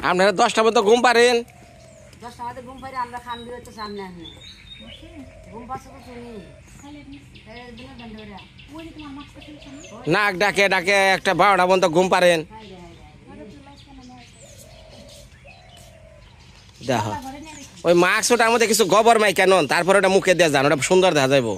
আপনারা 10টা মতো ঘুম পারেন? 10টা মতো ঘুম পারি আমরা খান দিয়ে তো সামনে আসি ঘুম পাচ্ছে তো তুমি নাক ডাকে ডাকে একটা 12টা পর্যন্ত ঘুম পারেন? দেখো ওই মাস্ক ওটার মধ্যে কিছু গোবর মাই কেন তারপরে ওটা মুখে দিয়ে যান, ওটা সুন্দর দেখা যাইব।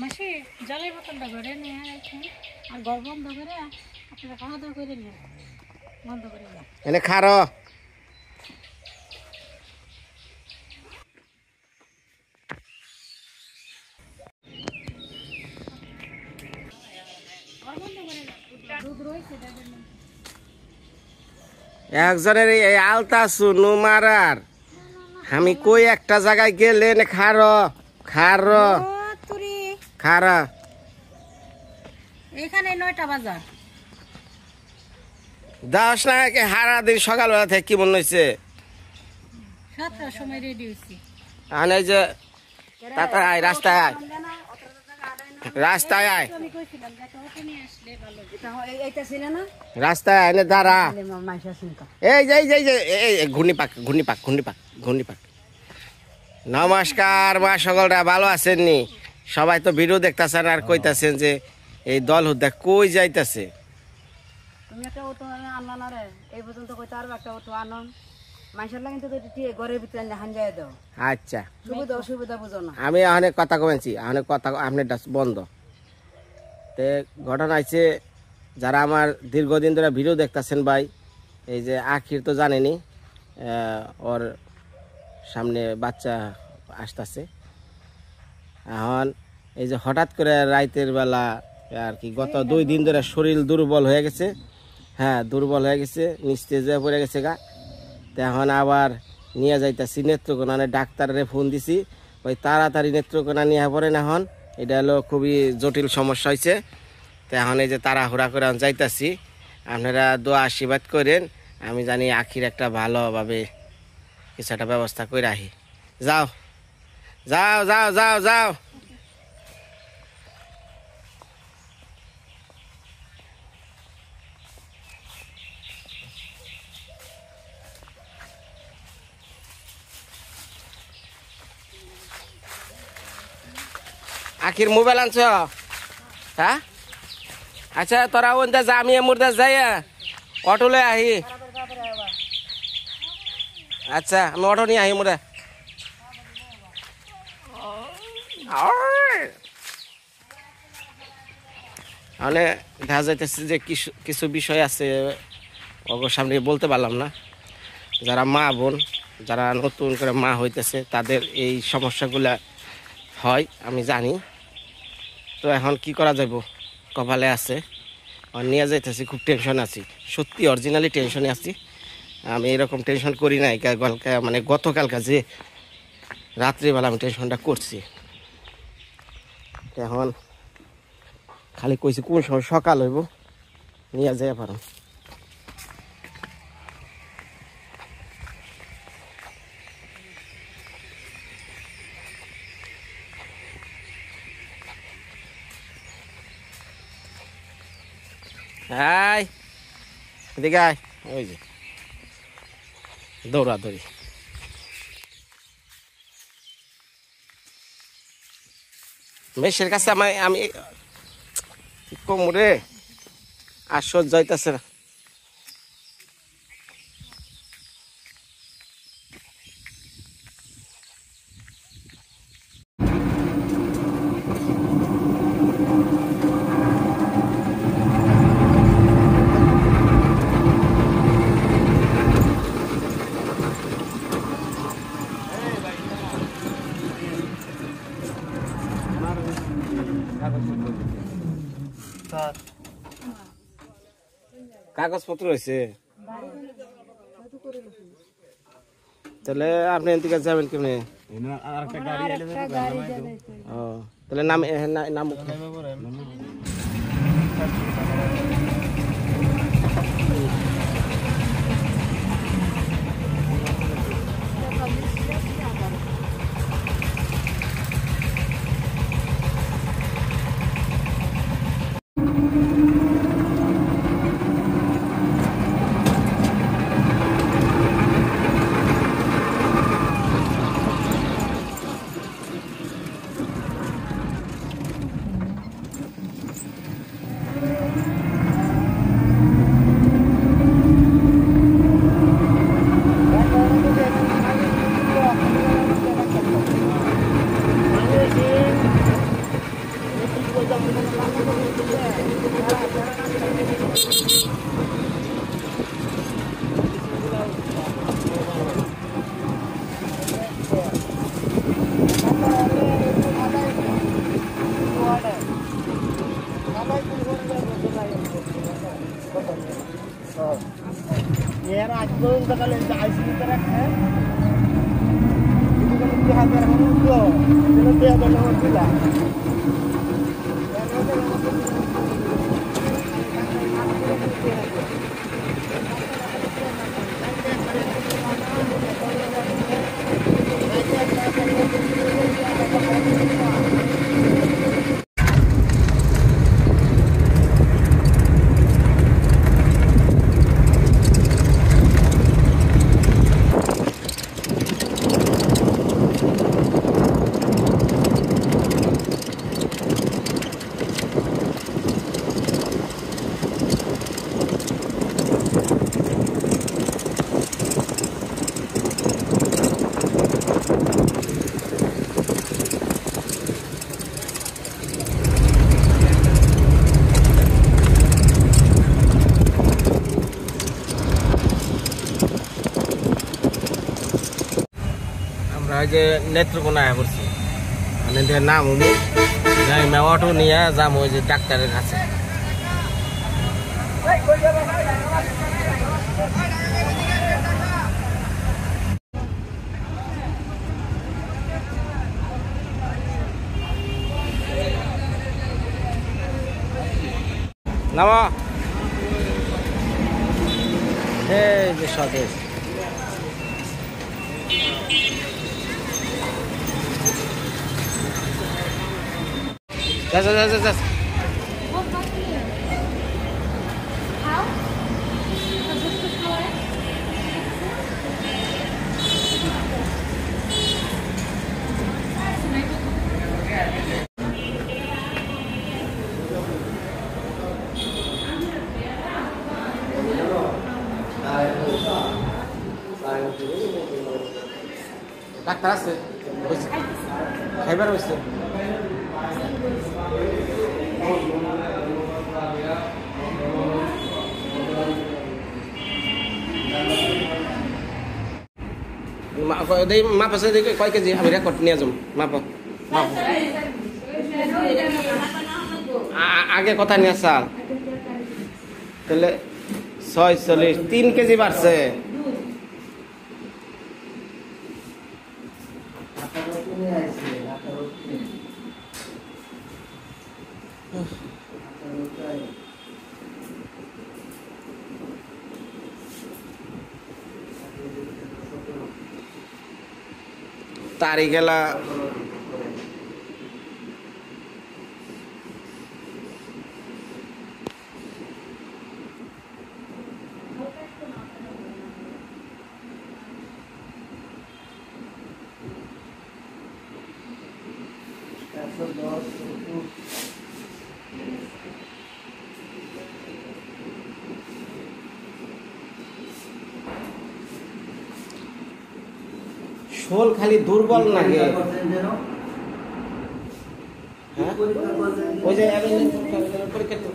মাসি জলের বোতলটা ঘরে নিয়ে আর ঘর বন্ধ করে আপনারা খাওয়া দাওয়া করে নিয়ে বন্ধ করে এনে খারো একজনের এই আলতা শুনু মারার আমি কই একটা জায়গায় গেলে খারো খারো খারা এখানে 9টা বাজার 10 না হারা দিন সকালবেলা থেকে কি মনে হয়েছে 7টার সময় রেডি হয়েছি আর এই যে তাড়াতাড়ি আয় রাস্তায় আয় রাস্তায় আয় রাস্তায় আয় দাঁড়া এই যে ঘূর্ণি পাক ঘূর্ণি পাক ঘূর্ণি পাক ঘূর্ণি পাক। নমস্কার মা সকলরা ভালো আছেননি? সবাই তো ভিডিও দেখতেছেন আর কইতাছেন যে এই দল হুদ্দা কই যাইতাছে। তুমি একটা অটো আনলা না রে এই পর্যন্ত কই তার একটা অটো আনন মাইশার লাগি তো ঘরের ভিতরে হান যায় দাও। আচ্ছা সুবিধা অসুবিধা বুঝো না। আমি অনেক কথা কইছি অনেক কথা আপনার বন্ধ তে ঘটনা আছে যারা আমার দীর্ঘদিন ধরে ভিডিও দেখতেছেন ভাই এই যে আখির তো জানেনি ওর সামনে বাচ্চা আসতেছে এখন এই যে হঠাৎ করে রাতের বেলা আর কি গত 2 দিন ধরে শরীর দুর্বল হয়ে গেছে। হ্যাঁ দুর্বল হয়ে গেছে নিস্তেজ হয়ে পড়ে গেছে গা। তো এখন আবার নিয়ে যাইতেছি নেত্রকোনা ডাক্তারে ফোন দিছি ওই তাড়াতাড়ি নেত্রকোনা নিয়ে পড়েন। এখন এটা হলো খুবই জটিল সমস্যা হয়েছে। তো এখন এই যে তাড়াহুড়া করে যাইতাছি আপনারা দোয়া আশীর্বাদ করেন আমি জানি আখির একটা ভালোভাবে কিছু একটা ব্যবস্থা করে রাখি। যাও যাও যাও যাও যাও আখির মোবাইল আনছ? হ্যাঁ আচ্ছা তোরা ওনটা যা আমি মুর্দা যাই অটো লয়ে আহি। আচ্ছা আমি অটো নিয়ে আহি মোরা মানে দেখা যাইতেছে যে কিছু বিষয় আছে ওগো সামনে বলতে পারলাম না। যারা মা বোন যারা নতুন করে মা হইতেছে তাদের এই সমস্যাগুলা হয় আমি জানি। তো এখন কি করা যাব কপালে আছে নিয়ে যাইতেছি খুব টেনশন আছি সত্যি অরিজিনালি টেনশনে আছি। আমি এরকম টেনশন করি নাই মানে গতকালকা যে রাত্রিবেলা আমি টেনশনটা করছি। এখন খালি কইছি কোন সময় সকাল হইব নিয়ে যাই পারো। হাই এদিকে আয় ওই যে দৌড়াদৌড়ি মেশের কাছে আমি কোমরে আর সহ্য হইতেছে না। কাগজপত্র হয়েছে তাহলে আপনি এদিকে যাবেন কেমনে? ও তাহলে নাম নাম এর আজ পর্যন্ত কালে আইসিইউতে রাখে যদি কোনো হাজার হলো তাহলে দেয়া দেন আমার দিলা আমরা যে নেত্রকোনায় পড়ছি মানে নাম উনি অটো নিয়ে যাম ওই যে ডাক্তারের কাছে নামা এই যে স্বদেশ যা ডাক্তার আছে খাইবার হয়েছে মাপ আছে কয় কেজি আমি রেকর্ড নিয়ে যাম মাপ মাপ আগে কথা নিয়ে চাল তাহলে 46 3 কেজি বাড়ছে তারিখ এলা শোল খালি দুর্বল লাগে ওই যে পরীক্ষা তো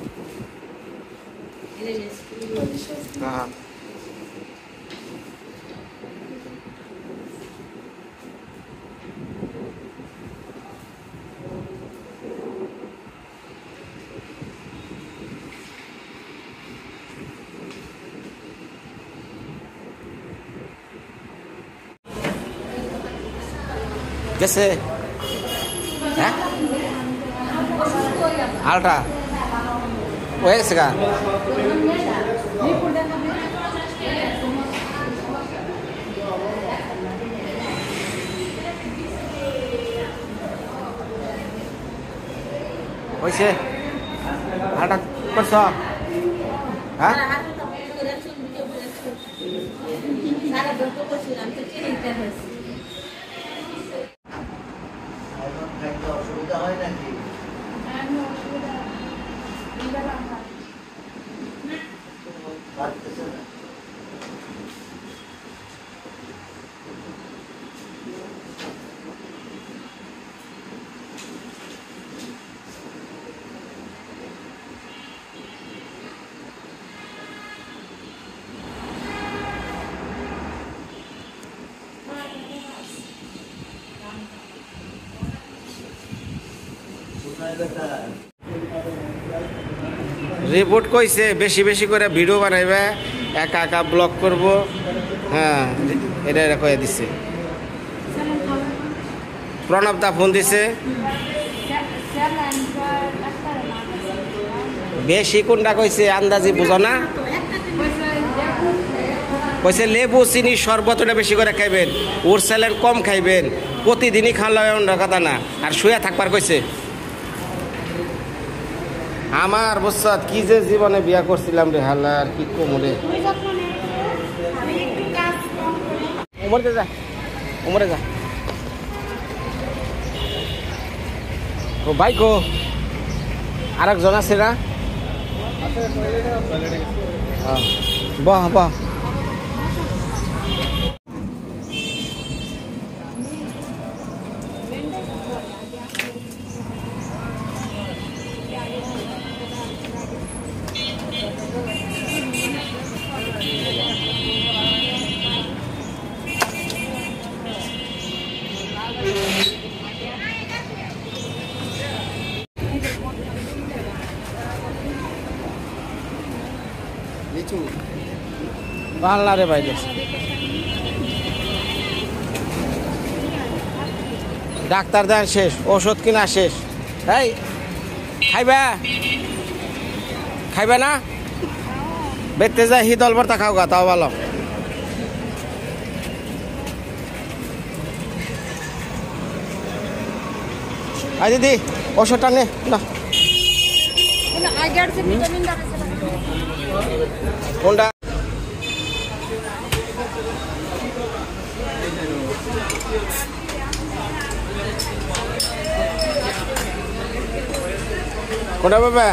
হ্যাঁ कैसे हैं अल्ट्रा वैसे का वैसे अल्ट्रा परसों हाँ অসুবিধা হয় নাকি পারতেছে না রিপোর্ট কইছে বেশি বেশি করে ভিডিও বানাইবে একা একা ব্লগ করব। হ্যাঁ, এটা কয়ে দিছে। প্রণব দা ফোন দিছে। বেশি কোনটা কইছে আন্দাজি বুঝো না? কইছে লেবু চিনি শরবতটা বেশি করে খাইবেন, ওর স্যালাড কম খাইবেন, প্রতিদিনই খাওয়া এমন কথা না। আর শুয়ে থাকবার কইছে। আমার বুঝছত কি যে জীবনে বিয়া করছিলাম রে হাল্লা, আর কি কোমরে উমরে যা, উমরে যা। ও ভাই গো, আরেকজন আছে না? বাহ বাহ, লিচু পাল্লা রে ভাই। ডাক্তার দেন শেষ, ওষুধ কিনা শেষ। এই খাইবা, খাইবা না? বেতে যায় হিদল ভর্তা খাও গা, তাও ভালো। আই দিদি ওষুধটা নে না। কোনটা? কোনটা বাবা?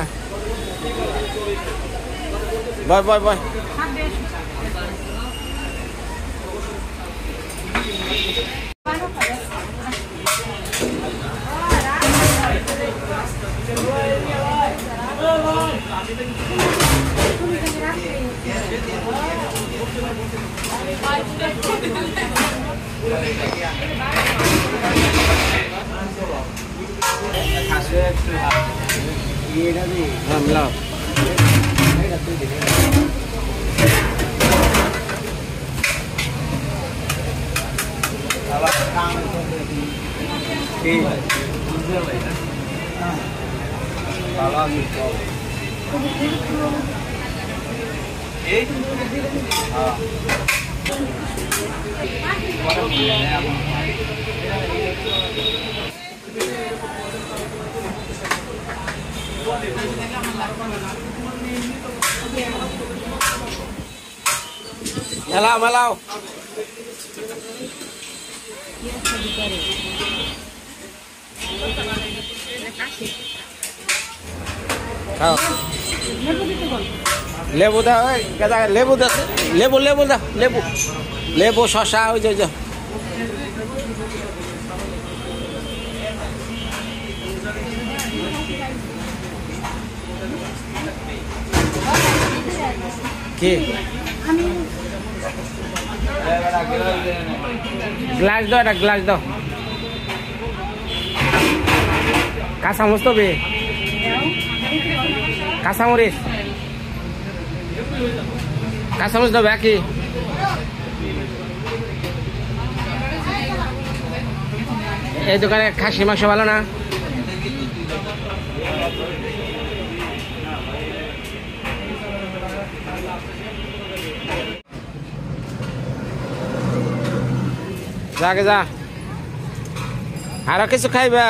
বয় বয় বয়। মিলাও মেলাও মেলাও। লেবু দাও, লেবু দাও, লেবু লেবু দাও, লেবু লেবু শশা ওই যে কি গ্লাস দাও, একটা গ্লাস দাও। কাঁচামরিচ তো বে, কাঁচামরিচ কাঁচামরিচ দেবে কি? এই দোকানে খাসি মাংস ভালো না? যাকে যা, আরো কিছু খাইবা?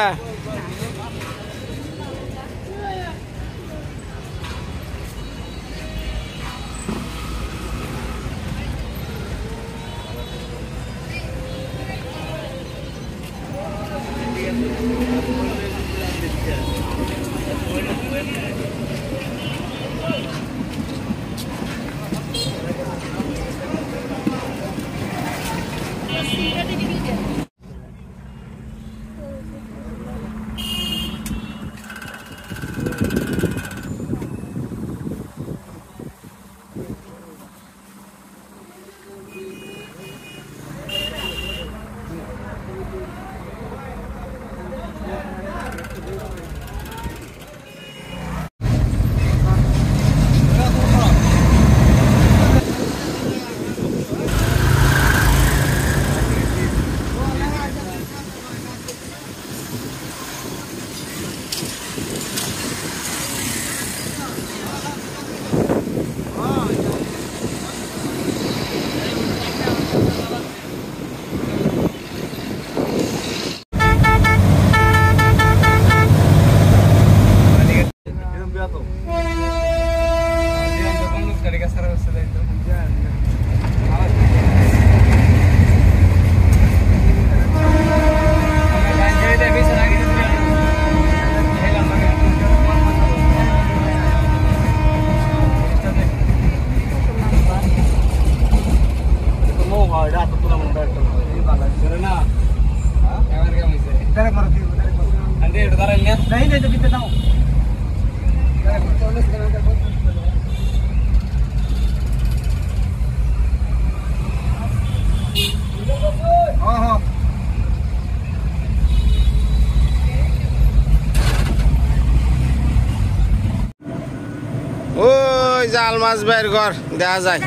ওই যে আলমাস ভাইয়ের ঘর দেখা যায়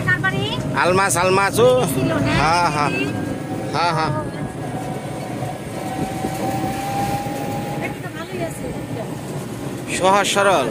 আলমাস আলমাস ও হ্যাঁ হ্যাঁ হ্যাঁ হ্যাঁ সহজ সরল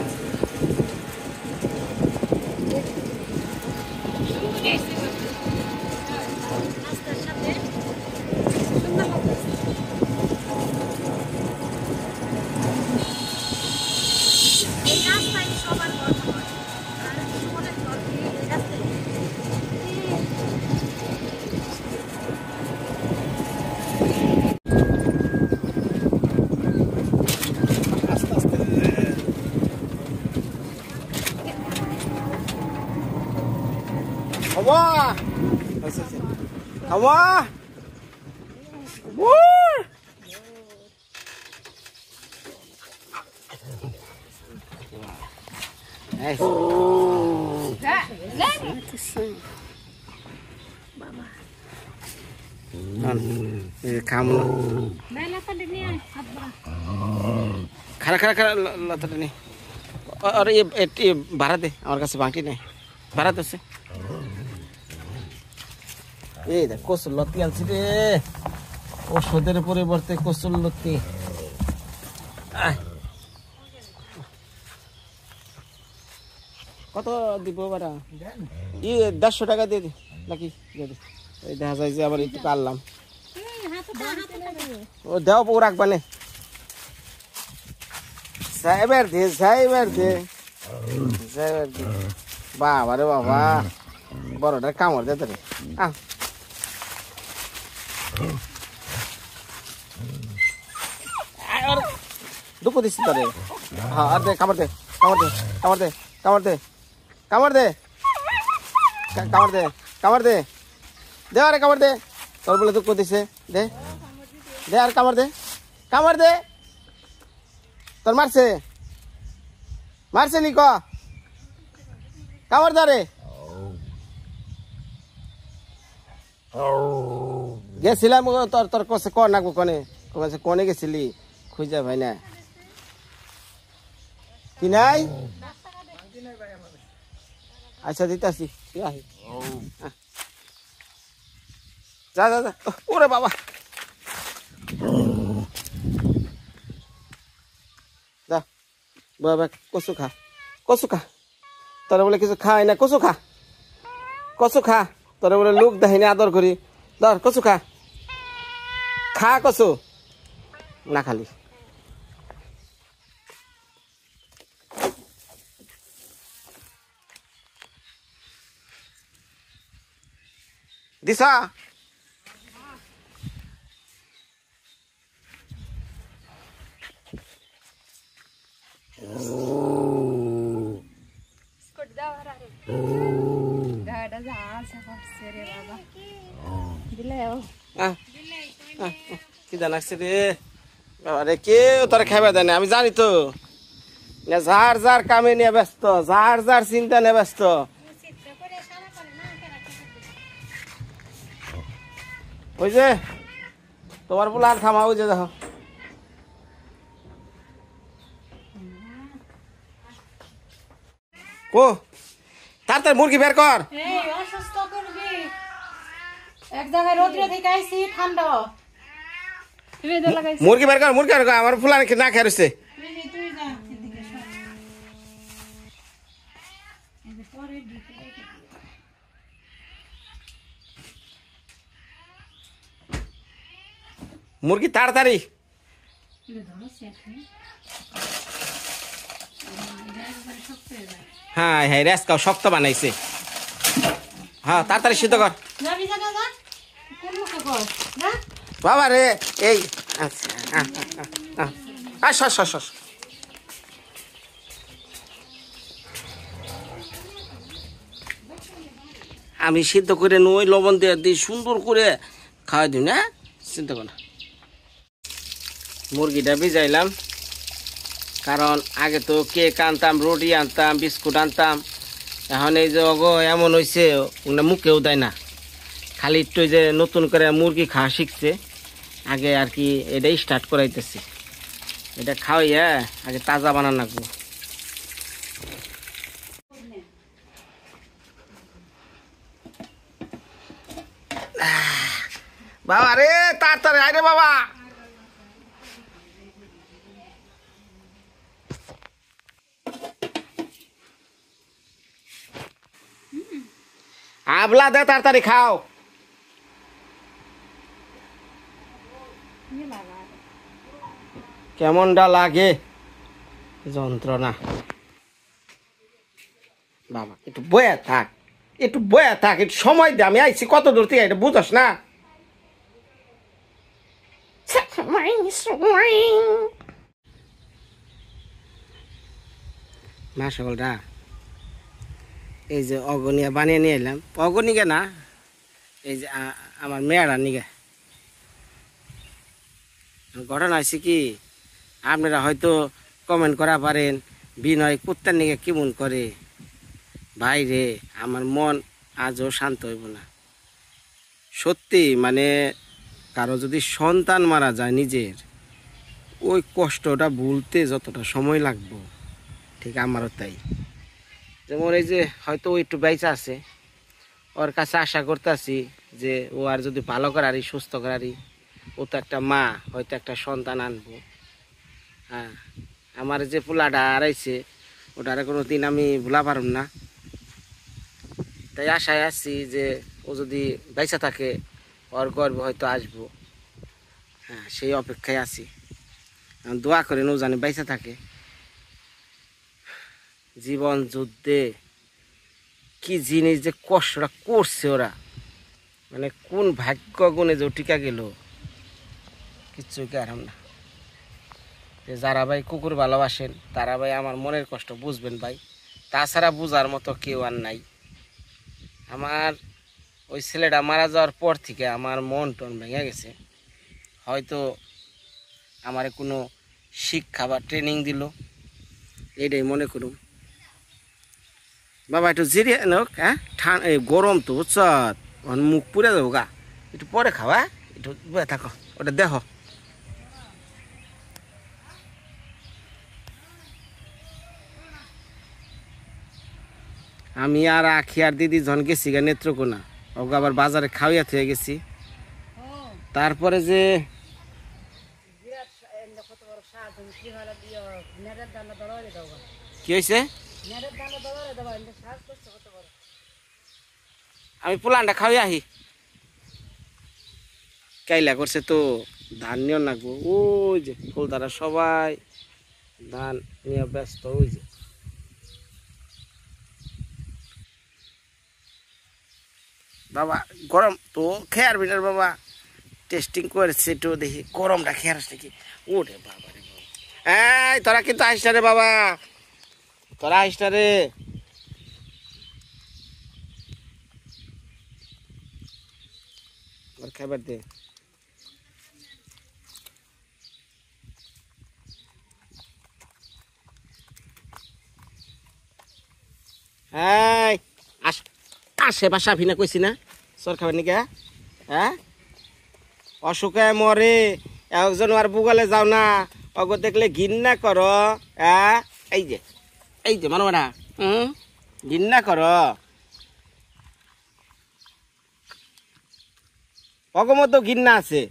Come on! Woo! Nice. Kamu. खरा खरा खरा लता नहीं और ये भारत है हमारे कासे बाकी नहीं भारत से এই দেখ কসুর লতি আনছি রে ওষুধের পরিবর্তে কসুর লতি কত দিব বারা ই 150 টাকা দিয়ে দি নাকি এই দেখা যায় যে আবার একটু কাটলাম ও দাও পো রাখবা নে সাইবার দে বাবা রে বাবা বড়টা কামড় দে তোরে দুঃখ দিচ্ছি তোরে হ্যাঁ আর দে কামড় দে কামড় দে কামড় দে কামড় দে কামড় দে কামড় দে কামড় দে দে আরে কামড় দে তোর বলে দুঃখ দিছে দে দে আর কামড় দে তোর মারছে মারছে নি ক কামড় দে রে গেছিলাম তোর তোর কসে কর না কোনে কোনে গেছিলি খুঁজা ভাই না কি নাই আচ্ছা দিতাছি যা যা যা ওরে বাবা যা বাবা কচু খা তোরা বলে কিছু খাই না কচু খা তোরা বলে লোক দেখাইনি আদর করি ধর কচু খা কচু না খালি দিশা কি জানাচ্ছে রে বাবা রে কেউ তোর খাইবা দেয় না আমি জানি তো যার যার কামে নিয়ে ব্যস্ত যার যার চিন্তা নিয়ে ব্যস্ত ওই যে তোমার বলে আর থামা ওই যে দেখো কো তার মুরগি বের কর এক জায়গায় রোদ্রে থেকে আইছি ঠান্ডা মুরগি বের কর আমার ফুলানি না খেয়ে রয়েছে মুরগি তাড়াতাড়ি হ্যাঁ হ্যাঁ রেস কাও শক্ত বানাইছে হ্যাঁ তাড়াতাড়ি সিদ্ধ কর যাবি জায়গা যা কোন মুখে কর যা বাবা রে এই আচ্ছা আস আস আস আমি সিদ্ধ করে নই লবণ দিয়ে দিই সুন্দর করে খাওয়াই দিই না চিন্তা কর না মুরগিটা ভিজাইলাম কারণ আগে তো কেক আনতাম রুটি আনতাম বিস্কুট আনতাম এখন এই যে অগো এমন হয়েছে ওগুলো মুখেও দেয় না খালি একটু ওই যে নতুন করে মুরগি খাওয়া শিখছে আগে আর কি এটাই স্টার্ট করাইতেছি এটা খাওয়াইয়া আগে তাজা বানান রাখবো বাবা রে তাড়াতাড়ি আরে বাবা আবলা দে তাড়াতাড়ি খাও কেমনটা লাগে যন্ত্রণা বাবা একটু বয়া থাক একটু সময় দে আমি আইছি কত দূর থেকে এটা বুঝস না মা সকলটা এই যে অগনিয়া বানিয়ে নিয়ে এলাম অগনিকে না এই যে আমার মেয়েরা নিগে ঘটনা হয়েছে কি আপনারা হয়তো কমেন্ট করা পারেন বিনয় কুত্তার নিগে কেমন করে ভাই রে আমার মন আজও শান্ত হইব না সত্যি মানে কারো যদি সন্তান মারা যায় নিজের ওই কষ্টটা ভুলতে যতটা সময় লাগবে ঠিক আমারও তাই যেমন এই যে হয়তো ও একটু বেঁচে আছে ওর কাছে আশা করতেছি যে ও আর যদি ভালো করারি সুস্থ করারি ও তো একটা মা হয়তো একটা সন্তান আনবো হ্যাঁ আমার যে পোলাটা হারাইছে ওটার কোনো দিন আমি ভোলা পারব না তাই আশায় আছি যে ও যদি বেঁচে থাকে ওর গর্বে হয়তো আসবো হ্যাঁ সেই অপেক্ষায় আছি দোয়া করেন ও জানি বেঁচে থাকে জীবন যুদ্ধে কি জিনিস যে কষ্টটা করছে ওরা মানে কোন ভাগ্য গুণে যে টিকা গেল কিচ্ছু কি আরাম না যারা ভাই কুকুর ভালোবাসেন তারা ভাই আমার মনের কষ্ট বুঝবেন ভাই তাছাড়া বুঝার মতো কেউ আর নাই আমার ওই ছেলেটা মারা যাওয়ার পর থেকে আমার মন টন ভেঙে গেছে হয়তো আমার কোনো শিক্ষা বা ট্রেনিং দিল এইটাই মনে করুন বাবা একটু জিরিয়ে নোক হ্যাঁ গরম তো বুঝছ মুখ পুড়ে যাবো গা একটু পরে খাওয়া একটু বয়ে থাকো ওটা দেখো আমি আর আখি আর দিদি জন গেছি গা নেত্রকোনা ওকে আবার বাজারে খাওয়াইয়া থেকে গেছি তারপরে যে কি হয়েছে আমি পোলানটা খাওয়াই আহি কাইলা করছে তো ধান নিয়ে নাকবো ওই যে ফুলদারা সবাই ধান নিয়ে ব্যস্ত ওই যে বাবা গরম তো খেয়ার বিটার বাবা টেস্টিং করেছে একটু দেখি গরমটা খেয়ার আসছে কি ওরে বাবা রে বাবা এই তোরা কিন্তু আসিস রে বাবা তোরা আসিস রে খাবার দে আসে বাসা ভিনা কইছি না সর খাবার নিকে হ্যাঁ অসুখে মরে একজন আর বুগালে যাও না অগ দেখলে ঘিন্না করো হ্যাঁ এই যে মানো না ঘিন্না করো অগমতো ঘিন্না আছে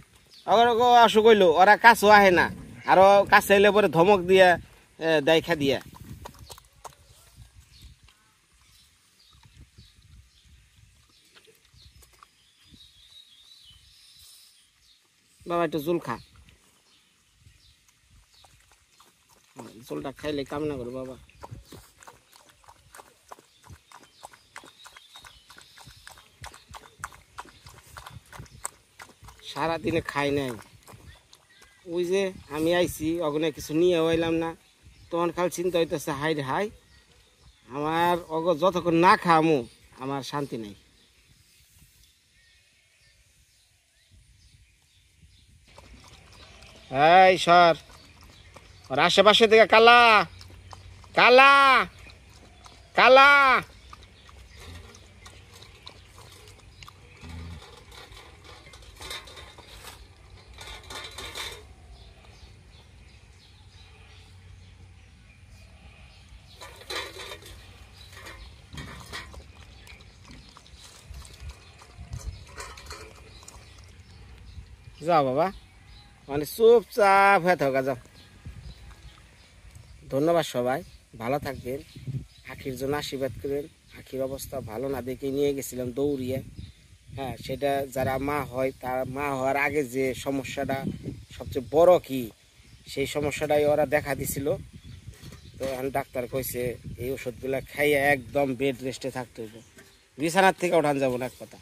অগর অসুখ হইলো ওরা কাছেও আহে না আরো কাছে এলে পরে ধমক দিয়া দেখা দিয়া বাবা একটু জল খা জলটা খাইলে কাম না করো বাবা সারাদিনে খাই নাই। ওই যে আমি আইছি ওখানে কিছু নিয়ে হইলাম না, তখন খাল চিন্তা হইতেছে হাই রে হাই, আমার যতক্ষণ না খামু আমার শান্তি নাই। এই সর, ওর আশেপাশে থেকে কালা কালা কালা। যাও বাবা, মানে চুপচাপ হয়ে থাকা যাও। ধন্যবাদ সবাই, ভালো থাকবেন। আখির জন্য আশীর্বাদ করেন। আখির অবস্থা ভালো না দেখে নিয়ে গেছিলাম দৌড়িয়ে। হ্যাঁ, সেটা যারা মা হয় তার মা হওয়ার আগে যে সমস্যাটা সবচেয়ে বড় কি, সেই সমস্যাটাই ওরা দেখা দিছিল। তো এখন ডাক্তার কইছে এই ওষুধগুলা খাইয়ে একদম বেড রেস্টে থাকতে হইব, বিছানার থেকে ওঠান যাব না এক কথা।